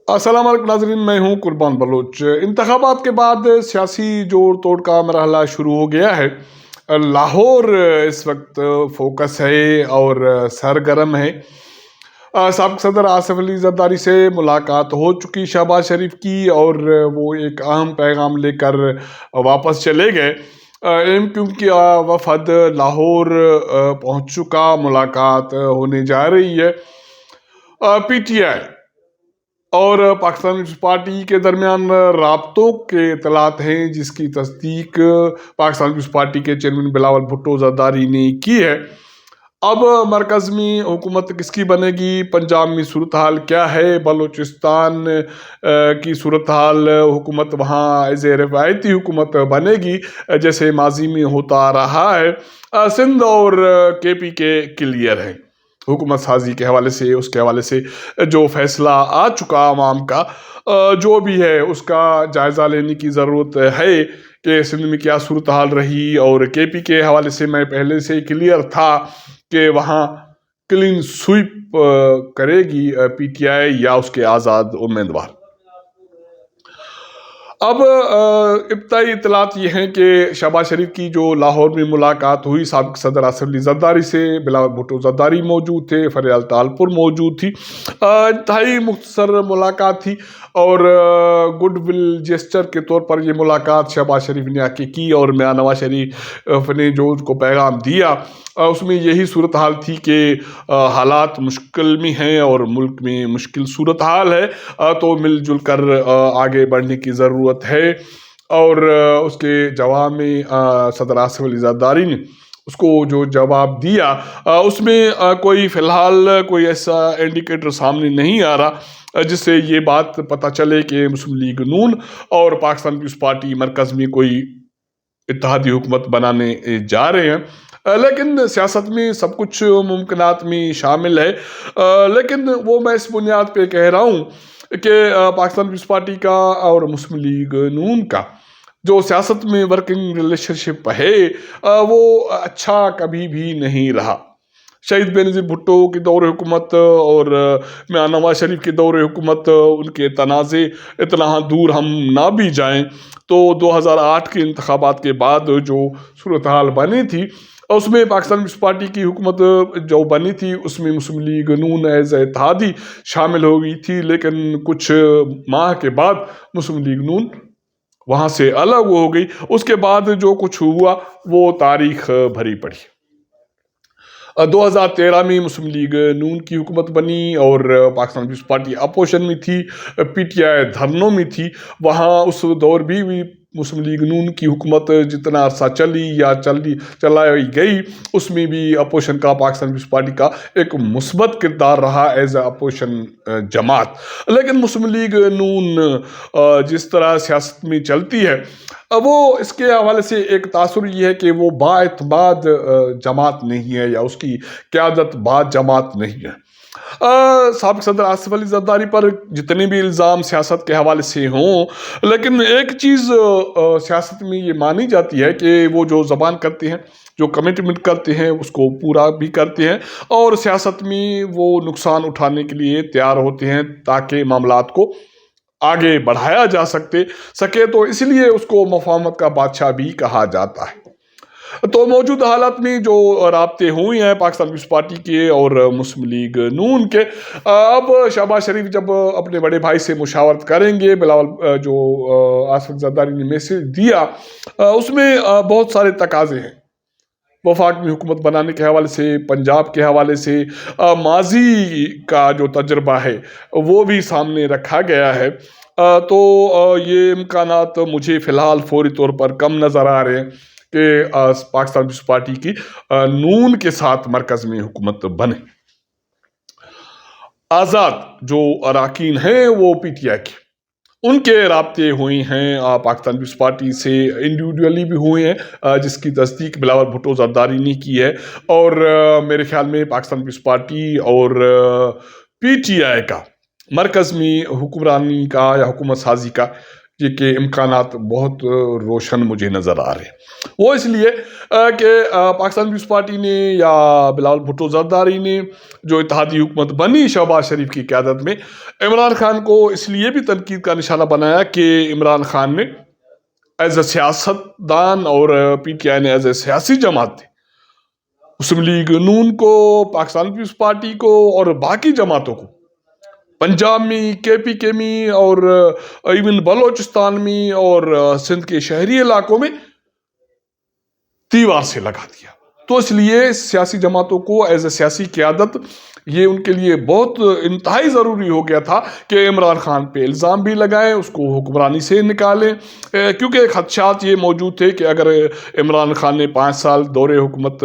السلام علیکم ناظرین، میں ہوں قربان بلوچ۔ انتخابات کے بعد سیاسی جوڑ توڑ کا مرحلہ شروع ہو گیا ہے۔ لاہور اس وقت فوکس ہے اور سرگرم ہے۔ سابق صدر آصف علی زرداری سے ملاقات ہو چکی شہباز شریف کی، اور وہ ایک اہم پیغام لے کر واپس چلے گئے۔ کیونکہ وفد لاہور پہنچ چکا، ملاقات ہونے جا رہی ہے۔ پی ٹی آئی اور پاکستان پیپلز پارٹی کے درمیان رابطوں کے اطلاعات ہیں، جس کی تصدیق پاکستان پیپلز پارٹی کے چیئرمین بلاول بھٹو زرداری نے کی ہے۔ اب مرکز میں حکومت کس کی بنے گی، پنجاب میں صورتحال کیا ہے، بلوچستان کی صورتحال، حکومت وہاں ایز اے روایتی حکومت بنے گی جیسے ماضی میں ہوتا آ رہا ہے۔ سندھ اور کے پی کے کلیئر ہیں حکومت سازی کے حوالے سے، اس کے حوالے سے جو فیصلہ آ چکا عوام کا، جو بھی ہے اس کا جائزہ لینے کی ضرورت ہے کہ سندھ میں کیا صورتحال رہی، اور کے پی کے حوالے سے میں پہلے سے کلیئر تھا کہ وہاں کلین سویپ کرے گی پی ٹی آئی یا اس کے آزاد امیدوار۔ اب ابتدائی اطلاعات یہ ہیں کہ شہباز شریف کی جو لاہور میں ملاقات ہوئی، سابق صدر آصف علی زرداری سے، بلاول بھٹو زرداری موجود تھے، فریال تالپور موجود تھی۔ انتہائی مختصر ملاقات تھی، اور گڈ ول جیسچر کے طور پر یہ ملاقات شہباز شریف نے آ کے کی، اور میاں نواز شریف نے جو ان کو پیغام دیا اس میں یہی صورتحال تھی کہ حالات مشکل میں ہیں اور ملک میں مشکل صورتحال ہے، تو مل جل کر آگے بڑھنے کی ضرورت ہے۔ اور اس کے جواب میں صدر آصف علی زرداری نے اس کو جو جواب دیا، اس میں کوئی فی الحال کوئی ایسا انڈیکیٹر سامنے نہیں آ رہا جس سے یہ بات پتہ چلے کہ مسلم لیگ نون اور پاکستان پیپلز پارٹی مرکز میں کوئی اتحادی حکومت بنانے جا رہے ہیں۔ لیکن سیاست میں سب کچھ ممکنات میں شامل ہے، لیکن وہ میں اس بنیاد پہ کہہ رہا ہوں کہ پاکستان پیپلز پارٹی کا اور مسلم لیگ نون کا جو سیاست میں ورکنگ ریلیشن شپ ہے وہ اچھا کبھی بھی نہیں رہا۔ شہید بینظیر بھٹو کی دور حکومت اور میاں نواز شریف کی دور حکومت، ان کے تنازع اتنا دور ہم نہ بھی جائیں تو 2008 کے انتخابات کے بعد جو صورتحال بنی تھی، اس میں پاکستان پیپلز پارٹی کی حکومت جو بنی تھی اس میں مسلم لیگ نون ایز اتحادی شامل ہو گئی تھی، لیکن کچھ ماہ کے بعد مسلم لیگ نون وہاں سے الگ ہو گئی۔ اس کے بعد جو کچھ ہوا وہ تاریخ بھری پڑی۔ 2013 میں مسلم لیگ نون کی حکومت بنی اور پاکستان پیپلز پارٹی اپوزیشن میں تھی، پی ٹی آئی دھرنوں میں تھی۔ وہاں اس دور بھی مسلم لیگ نون کی حکومت جتنا عرصہ چلی یا چلائی گئی، اس میں بھی اپوزیشن کا پاکستان پیپلز پارٹی کا ایک مثبت کردار رہا ایز اے اپوزیشن جماعت۔ لیکن مسلم لیگ نون جس طرح سیاست میں چلتی ہے، وہ اس کے حوالے سے ایک تاثر یہ ہے کہ وہ باعتماد جماعت نہیں ہے، یا اس کی قیادت بعد جماعت نہیں ہے۔ سابق صدر آصف علی زرداری پر جتنے بھی الزام سیاست کے حوالے سے ہوں، لیکن ایک چیز سیاست میں یہ مانی جاتی ہے کہ وہ جو زبان کرتے ہیں، جو کمٹمنٹ کرتے ہیں، اس کو پورا بھی کرتے ہیں، اور سیاست میں وہ نقصان اٹھانے کے لیے تیار ہوتے ہیں تاکہ معاملات کو آگے بڑھایا جا سکے، تو اس لیے اس کو مفاہمت کا بادشاہ بھی کہا جاتا ہے۔ تو موجود حالات میں جو رابطے ہوئے ہیں پاکستان پیپلز پارٹی کے اور مسلم لیگ نون کے، اب شہباز شریف جب اپنے بڑے بھائی سے مشاورت کریں گے، بلاول جو آصف زرداری نے میسج دیا اس میں بہت سارے تقاضے ہیں، وفاق میں حکومت بنانے کے حوالے سے، پنجاب کے حوالے سے، ماضی کا جو تجربہ ہے وہ بھی سامنے رکھا گیا ہے۔ تو یہ امکانات مجھے فی الحال فوری طور پر کم نظر آ رہے ہیں کہ پاکستان پیپلز پارٹی کی نون کے ساتھ مرکز میں حکومت بنے۔ آزاد جو اراکین ہیں وہ پی ٹی آئی کے، ان کے رابطے ہوئے ہیں پاکستان پیپلز پارٹی سے، انڈیویڈولی بھی ہوئے ہیں، جس کی تصدیق بلاول بھٹو زرداری نے کی ہے، اور میرے خیال میں پاکستان پیپلز پارٹی اور پی ٹی آئی کا مرکز میں حکمرانی کا یا حکومت سازی کا یہ کہ امکانات بہت روشن مجھے نظر آ رہے ہیں۔ وہ اس لیے کہ پاکستان پیپلز پارٹی نے یا بلاول بھٹو زرداری نے جو اتحادی حکومت بنی شہباز شریف کی قیادت میں، عمران خان کو اس لیے بھی تنقید کا نشانہ بنایا کہ عمران خان نے ایز اے سیاست دان اور پی ٹی آئی نے ایز اے سیاسی جماعت تھی، مسلم لیگ نون کو، پاکستان پیپلز پارٹی کو اور باقی جماعتوں کو پنجاب میں، کے پی کے میں اور ایون بلوچستان میں اور سندھ کے شہری علاقوں میں تیوار سے لگا دیا۔ تو اس لیے سیاسی جماعتوں کو ایز اے سیاسی قیادت یہ ان کے لیے بہت انتہائی ضروری ہو گیا تھا کہ عمران خان پہ الزام بھی لگائیں، اس کو حکمرانی سے نکالیں، کیونکہ خدشات یہ موجود تھے کہ اگر عمران خان نے 5 سال دور حکومت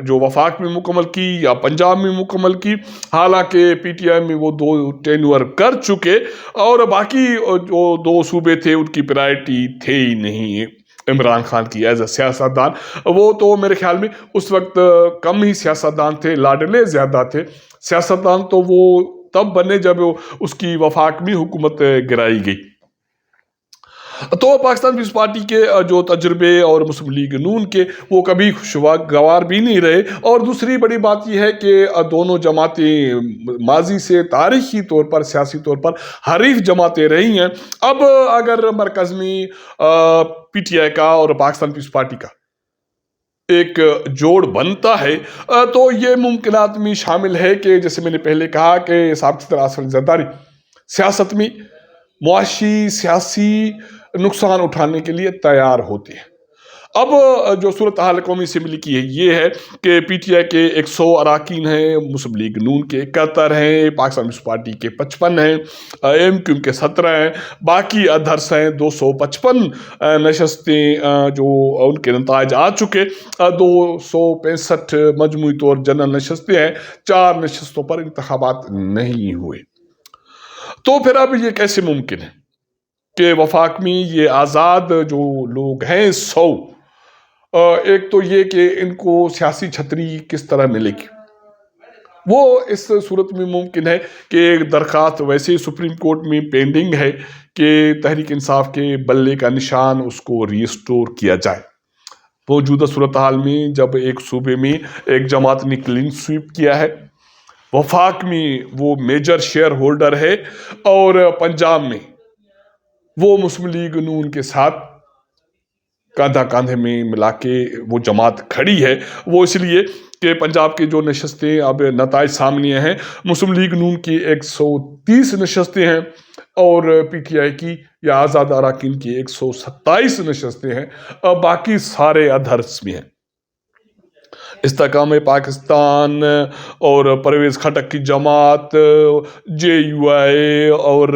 جو وفاق میں مکمل کی یا پنجاب میں مکمل کی، حالانکہ پی ٹی آئی میں وہ 2 ٹینور کر چکے اور باقی جو 2 صوبے تھے ان کی پرائرٹی تھے ہی نہیں عمران خان کی ایز اے سیاستدان۔ وہ تو میرے خیال میں اس وقت کم ہی سیاستدان تھے، لاڈلے زیادہ تھے۔ سیاستدان تو وہ تب بنے جب اس کی وفاق میں حکومت گرائی گئی۔ تو پاکستان پیپلز پارٹی کے جو تجربے اور مسلم لیگ نون کے وہ کبھی خوشگوار بھی نہیں رہے، اور دوسری بڑی بات یہ ہے کہ دونوں جماعتیں ماضی سے تاریخی طور پر سیاسی طور پر حریف جماعتیں رہی ہیں۔ اب اگر مرکز میں پی ٹی آئی کا اور پاکستان پیپلز پارٹی کا ایک جوڑ بنتا ہے تو یہ ممکنات میں شامل ہے کہ جیسے میں نے پہلے کہا کہ سابق صدر آصف علی زرداری سیاست میں معاشی سیاسی نقصان اٹھانے کے لیے تیار ہوتے ہیں۔ اب جو صورتحال قومی اسمبلی کی ہے یہ ہے کہ پی ٹی آئی کے 100 اراکین ہیں، مسلم لیگ نون کے 71 ہیں، پاکستان پیپلز پارٹی کے 55 ہیں، ایم کیو ایم کے 17 ہیں، باقی ادھرس ہیں 255 نشستیں جو ان کے نتائج آ چکے، 265 مجموعی طور جنرل نشستیں ہیں، 4 نشستوں پر انتخابات نہیں ہوئے۔ تو پھر اب یہ کیسے ممکن ہے کہ وفاق میں یہ آزاد جو لوگ ہیں 100، ایک تو یہ کہ ان کو سیاسی چھتری کس طرح ملے گی؟ وہ اس صورت میں ممکن ہے کہ ایک درخواست ویسے سپریم کورٹ میں پینڈنگ ہے کہ تحریک انصاف کے بلے کا نشان اس کو ریسٹور کیا جائے۔ موجودہ صورتحال میں جب ایک صوبے میں ایک جماعت نے کلین سویپ کیا ہے، وفاق میں وہ میجر شیئر ہولڈر ہے اور پنجاب میں وہ مسلم لیگ نون کے ساتھ کاندھا کاندھے میں ملا کے وہ جماعت کھڑی ہے، وہ اس لیے کہ پنجاب کے جو نشستیں اب نتائج سامنے ہیں، مسلم لیگ نون کی 130 نشستیں ہیں اور پی ٹی آئی کی یا آزاد اراکین کی 127 نشستیں ہیں، باقی سارے ادھرس میں ہیں۔ استحکام پاکستان اور پرویز خٹک کی جماعت، جے یو آئی اور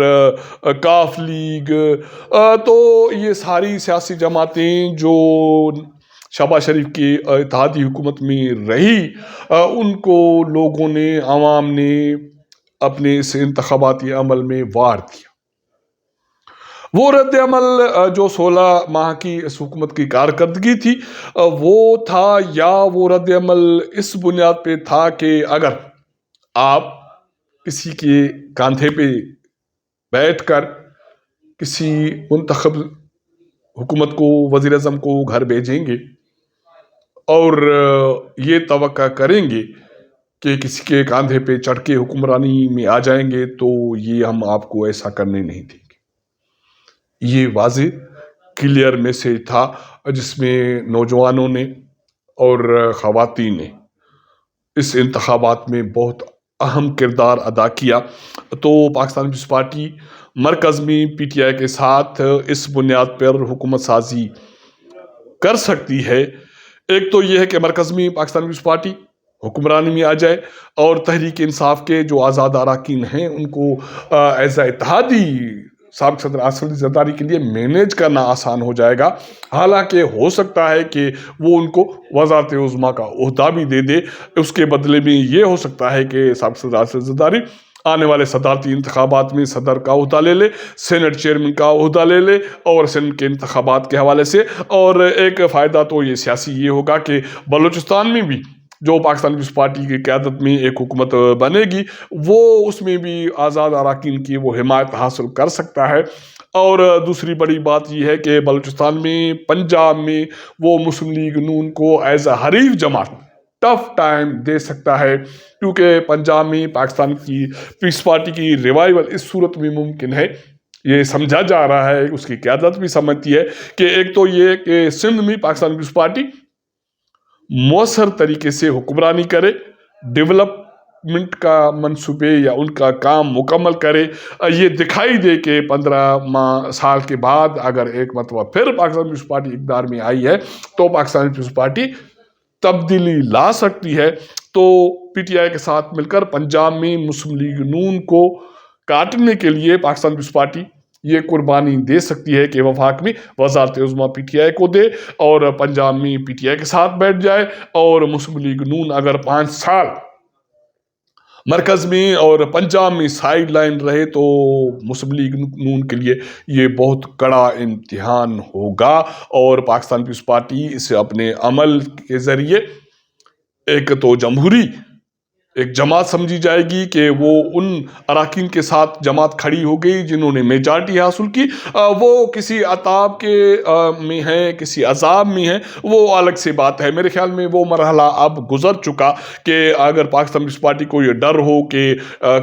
کاف لیگ، تو یہ ساری سیاسی جماعتیں جو شہباز شریف کی اتحادی حکومت میں رہی، ان کو لوگوں نے، عوام نے اپنے اس انتخاباتی عمل میں وار دیا۔ وہ رد عمل جو 16 ماہ کی اس حکومت کی کارکردگی تھی وہ تھا، یا وہ رد عمل اس بنیاد پہ تھا کہ اگر آپ کسی کے کاندھے پہ بیٹھ کر کسی منتخب حکومت کو، وزیر اعظم کو گھر بھیجیں گے اور یہ توقع کریں گے کہ کسی کے کاندھے پہ چڑھ کے حکمرانی میں آ جائیں گے، تو یہ ہم آپ کو ایسا کرنے نہیں دیں گے۔ یہ واضح کلیئر میسیج تھا جس میں نوجوانوں نے اور خواتین نے اس انتخابات میں بہت اہم کردار ادا کیا۔ تو پاکستان پیپلز پارٹی مرکز میں پی ٹی آئی کے ساتھ اس بنیاد پر حکومت سازی کر سکتی ہے۔ ایک تو یہ ہے کہ مرکز میں پاکستان پیپلز پارٹی حکمرانی میں آ جائے اور تحریک انصاف کے جو آزاد اراکین ہیں ان کو ایز اے اتحادی سابق صدر آصف علی زرداری کے لیے مینیج کرنا آسان ہو جائے گا۔ حالانکہ ہو سکتا ہے کہ وہ ان کو وزارت عظمیٰ کا عہدہ بھی دے دے، اس کے بدلے میں یہ ہو سکتا ہے کہ سابق صدر آصف علی زرداری آنے والے صدارتی انتخابات میں صدر کا عہدہ لے لے، سینٹ چیئرمین کا عہدہ لے لے اور سینٹ کے انتخابات کے حوالے سے۔ اور ایک فائدہ تو یہ سیاسی یہ ہوگا کہ بلوچستان میں بھی جو پاکستان پیپلز پارٹی کی قیادت میں ایک حکومت بنے گی، وہ اس میں بھی آزاد اراکین کی وہ حمایت حاصل کر سکتا ہے۔ اور دوسری بڑی بات یہ ہے کہ بلوچستان میں، پنجاب میں وہ مسلم لیگ نون کو ایز اے حریف جماعت ٹف ٹائم دے سکتا ہے، کیونکہ پنجاب میں پاکستان کی پیپلز پارٹی کی ریوائول اس صورت میں ممکن ہے، یہ سمجھا جا رہا ہے، اس کی قیادت بھی سمجھتی ہے کہ ایک تو یہ کہ سندھ میں پاکستان پیپلز پارٹی مؤثر طریقے سے حکمرانی کرے، ڈیولپمنٹ کا منصوبے یا ان کا کام مکمل کرے، یہ دکھائی دے کہ 15 سال کے بعد اگر ایک مرتبہ پھر پاکستان پیپلز پارٹی اقتدار میں آئی ہے تو پاکستان پیپلز پارٹی تبدیلی لا سکتی ہے۔ تو پی ٹی آئی کے ساتھ مل کر پنجاب میں مسلم لیگ نون کو کاٹنے کے لیے پاکستان پیپلز پارٹی یہ قربانی دے سکتی ہے کہ وفاق میں وزارت عظمیٰ پی ٹی آئی کو دے اور پنجاب میں پی ٹی آئی کے ساتھ بیٹھ جائے، اور مسلم لیگ نون اگر 5 سال مرکز میں اور پنجاب میں سائیڈ لائن رہے تو مسلم لیگ نون کے لیے یہ بہت کڑا امتحان ہوگا، اور پاکستان پیپلز پارٹی اسے اپنے عمل کے ذریعے ایک تو جمہوری ایک جماعت سمجھی جائے گی کہ وہ ان اراکین کے ساتھ جماعت کھڑی ہو گئی جنہوں نے میجارٹی حاصل کی، وہ کسی عطاب کے میں ہیں، کسی عذاب میں ہیں، وہ الگ سے بات ہے۔ میرے خیال میں وہ مرحلہ اب گزر چکا کہ اگر پاکستان پیپلز پارٹی کو یہ ڈر ہو کہ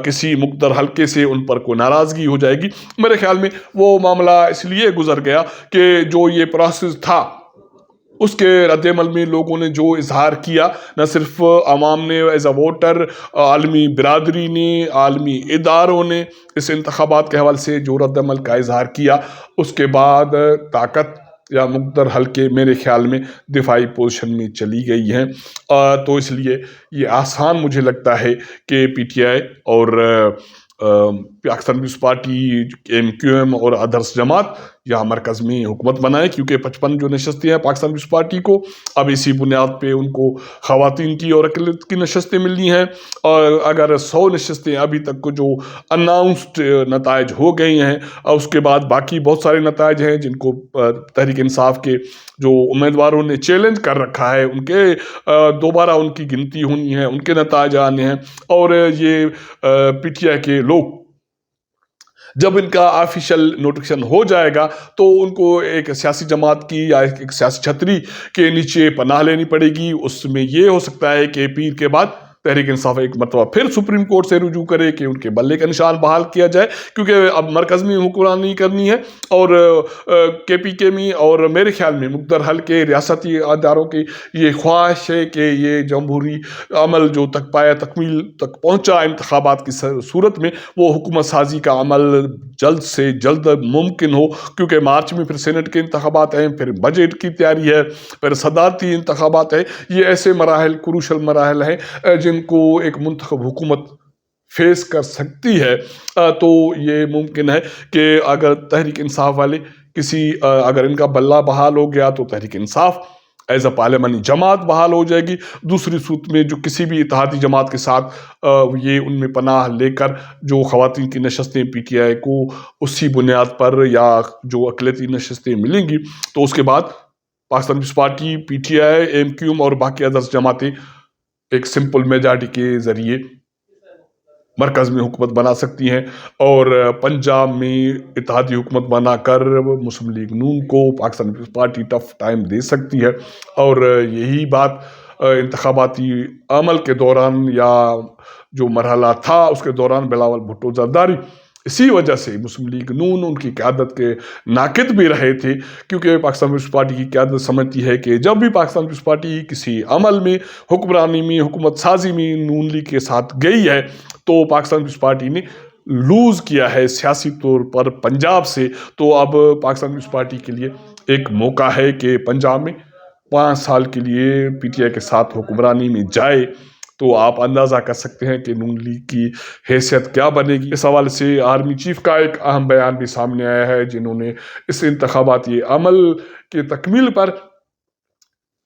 کسی مقتدر حلقے سے ان پر کوئی ناراضگی ہو جائے گی، میرے خیال میں وہ معاملہ اس لیے گزر گیا کہ جو یہ پروسیس تھا اس کے رد عمل میں لوگوں نے جو اظہار کیا، نہ صرف عوام نے ایز اے ووٹر، عالمی برادری نے، عالمی اداروں نے اس انتخابات کے حوالے سے جو رد عمل کا اظہار کیا، اس کے بعد طاقت یا مقتدر حلقے میرے خیال میں دفاعی پوزیشن میں چلی گئی ہیں، تو اس لیے یہ آسان مجھے لگتا ہے کہ پی ٹی آئی اور Pakistan Peoples Party, M Q M اور ادرس جماعت یہاں مرکز میں حکومت بنائے، کیونکہ 55 جو نشستیں ہیں پاکستان پیپلز پارٹی کو، اب اسی بنیاد پہ ان کو خواتین کی اور اقلیت کی نشستیں ملنی ہیں، اور اگر 100 نشستیں ابھی تک کو جو اناؤنسڈ نتائج ہو گئی ہیں، اور اس کے بعد باقی بہت سارے نتائج ہیں جن کو تحریک انصاف کے جو امیدواروں نے چیلنج کر رکھا ہے، ان کے دوبارہ ان کی گنتی ہونی ہے، ان کے نتائج آنے ہیں، اور یہ پی ٹی آئی کے لوگ جب ان کا آفیشل نوٹیفکیشن ہو جائے گا تو ان کو ایک سیاسی جماعت کی یا ایک سیاسی چھتری کے نیچے پناہ لینی پڑے گی۔ اس میں یہ ہو سکتا ہے کہ پیر کے بعد تحریک انصاف ایک مرتبہ پھر سپریم کورٹ سے رجوع کرے کہ ان کے بلے کا نشان بحال کیا جائے، کیونکہ اب مرکز میں حکمرانی کرنی ہے، اور کے پی کے میں اور میرے خیال میں مقتدر حلقے ریاستی اداروں کی یہ خواہش ہے کہ یہ جمہوری عمل جو تک پایا تکمیل تک پہنچا انتخابات کی صورت میں، وہ حکومت سازی کا عمل جلد سے جلد ممکن ہو، کیونکہ مارچ میں پھر سینٹ کے انتخابات ہیں، پھر بجٹ کی تیاری ہے، پھر صدارتی انتخابات ہیں۔ یہ ایسے مراحل، کروشل مراحل ہیں جن کو ایک منتخب حکومت فیس کر سکتی ہے۔ تو یہ ممکن ہے کہ اگر تحریک انصاف والے اگر ان کا بلہ بحال ہو گیا تو تحریک انصاف ایز اے پارلیمانی جماعت بحال ہو جائے گی، دوسری صورت میں جو کسی بھی اتحادی جماعت کے ساتھ یہ ان میں پناہ لے کر جو خواتین کی نشستیں پی ٹی آئی کو اسی بنیاد پر یا جو اقلیتی نشستیں ملیں گی، تو اس کے بعد Pakistan Peoples Party, P T I, M Q M اور باقی ادرس جماعتیں ایک سمپل میجارٹی کے ذریعے مرکز میں حکومت بنا سکتی ہیں، اور پنجاب میں اتحادی حکومت بنا کر مسلم لیگ نون کو Pakistan Peoples Party tough time دے سکتی ہے، اور یہی بات انتخاباتی عمل کے دوران یا جو مرحلہ تھا اس کے دوران بلاول بھٹو زرداری اسی وجہ سے مسلم لیگ نون ان کی قیادت کے ناقد بھی رہے تھے، کیونکہ پاکستان پیپلز پارٹی کی قیادت سمجھتی ہے کہ جب بھی پاکستان پیپلز پارٹی کسی عمل میں، حکمرانی میں، حکومت سازی میں نون لیگ کے ساتھ گئی ہے تو پاکستان پیپلز پارٹی نے لوز کیا ہے سیاسی طور پر پنجاب سے، تو اب پاکستان پیپلز پارٹی کے لیے ایک موقع ہے کہ پنجاب میں 5 سال کے لیے پی ٹی آئی کے ساتھ حکمرانی میں جائے۔ تو آپ اندازہ کر سکتے ہیں کہ نون لیگ کی حیثیت کیا بنے گی۔ اس حوالے سے آرمی چیف کا ایک اہم بیان بھی سامنے آیا ہے، جنہوں نے اس انتخاباتی عمل کی تکمیل پر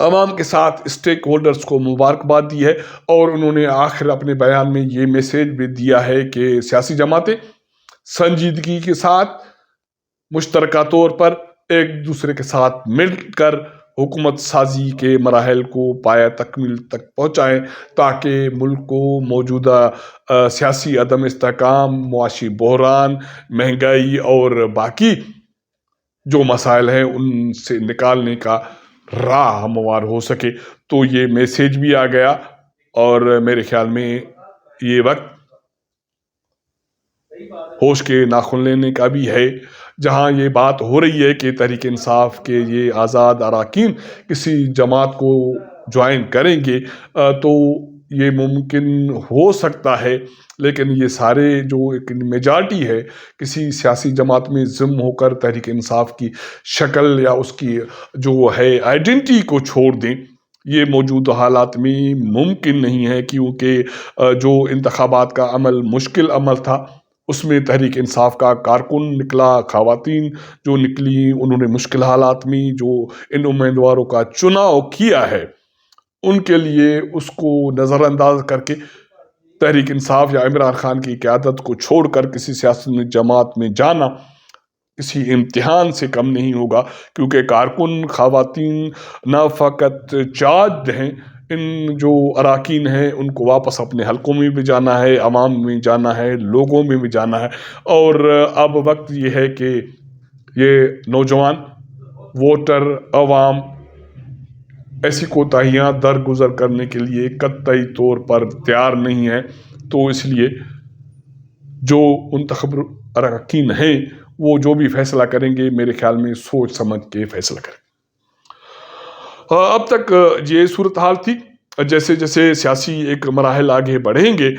عوام کے ساتھ اسٹیک ہولڈرز کو مبارکباد دی ہے، اور انہوں نے آخر اپنے بیان میں یہ میسیج بھی دیا ہے کہ سیاسی جماعتیں سنجیدگی کے ساتھ مشترکہ طور پر ایک دوسرے کے ساتھ مل کر حکومت سازی کے مراحل کو پایہ تکمیل تک پہنچائیں تاکہ ملک کو موجودہ سیاسی عدم استحکام، معاشی بحران، مہنگائی اور باقی جو مسائل ہیں ان سے نکالنے کا راہ ہموار ہو سکے۔ تو یہ میسیج بھی آ گیا، اور میرے خیال میں یہ وقت ہوش کے ناخن لینے کا بھی ہے، جہاں یہ بات ہو رہی ہے کہ تحریک انصاف کے یہ آزاد اراکین کسی جماعت کو جوائن کریں گے تو یہ ممکن ہو سکتا ہے، لیکن یہ سارے جو ایک میجارٹی ہے کسی سیاسی جماعت میں ضم ہو کر تحریک انصاف کی شکل یا اس کی جو ہے آئیڈینٹی کو چھوڑ دیں، یہ موجودہ حالات میں ممکن نہیں ہے، کیونکہ جو انتخابات کا عمل مشکل عمل تھا اس میں تحریک انصاف کا کارکن نکلا، خواتین جو نکلی انہوں نے مشکل حالات میں جو ان امیدواروں کا چناؤ کیا ہے ان کے لیے اس کو نظر انداز کر کے تحریک انصاف یا عمران خان کی قیادت کو چھوڑ کر کسی سیاسی جماعت میں جانا کسی امتحان سے کم نہیں ہوگا، کیونکہ کارکن خواتین نہ فقط چارجڈ ہیں، ان جو اراکین ہیں ان کو واپس اپنے حلقوں میں بھی جانا ہے، عوام میں جانا ہے، لوگوں میں بھی جانا ہے، اور اب وقت یہ ہے کہ یہ نوجوان ووٹر عوام ایسی کوتاہیاں درگزر کرنے کے لیے قطعی طور پر تیار نہیں ہے۔ تو اس لیے جو منتخب اراکین ہیں وہ جو بھی فیصلہ کریں گے میرے خیال میں سوچ سمجھ کے فیصلہ کریں۔ اب تک یہ صورتحال تھی، جیسے جیسے سیاسی ایک مراحل آگے بڑھیں گے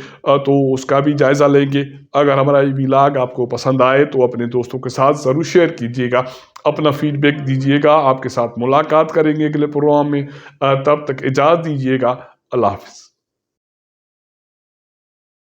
تو اس کا بھی جائزہ لیں گے۔ اگر ہمارا یہ ولاگ آپ کو پسند آئے تو اپنے دوستوں کے ساتھ ضرور شیئر کیجیے گا، اپنا فیڈ بیک دیجیے گا۔ آپ کے ساتھ ملاقات کریں گے اگلے پروگرام میں، تب تک اجازت دیجیے گا، اللہ حافظ۔